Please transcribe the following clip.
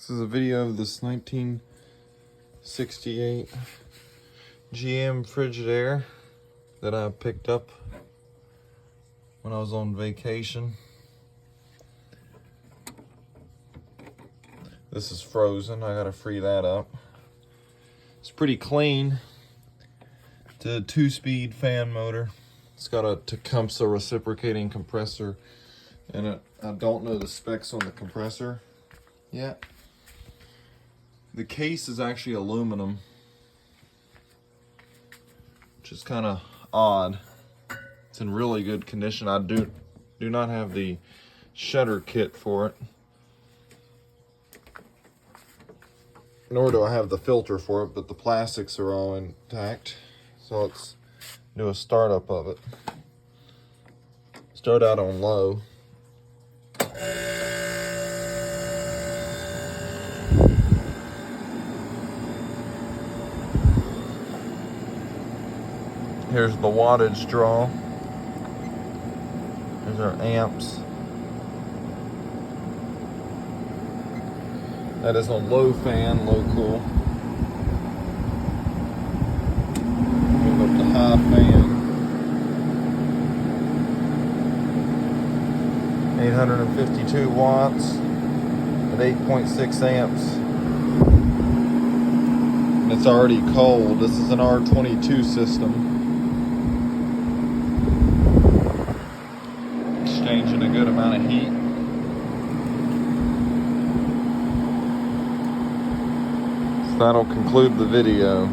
This is a video of this 1968 GM Frigidaire that I picked up when I was on vacation. This is frozen. I gotta free that up. It's pretty clean. It's a 2-speed fan motor. It's got a Tecumseh reciprocating compressor in it. I don't know the specs on the compressor yet. The case is actually aluminum, which is kind of odd. It's in really good condition. I do not have the shutter kit for it, nor do I have the filter for it, but the plastics are all intact. So let's do a startup of it. Start out on low. Here's the wattage draw. Here's our amps. That is on low fan, low cool. Move up to high fan. 852 watts at 8.6 amps. And it's already cold. This is an R22 system. Exchanging a good amount of heat. So that'll conclude the video.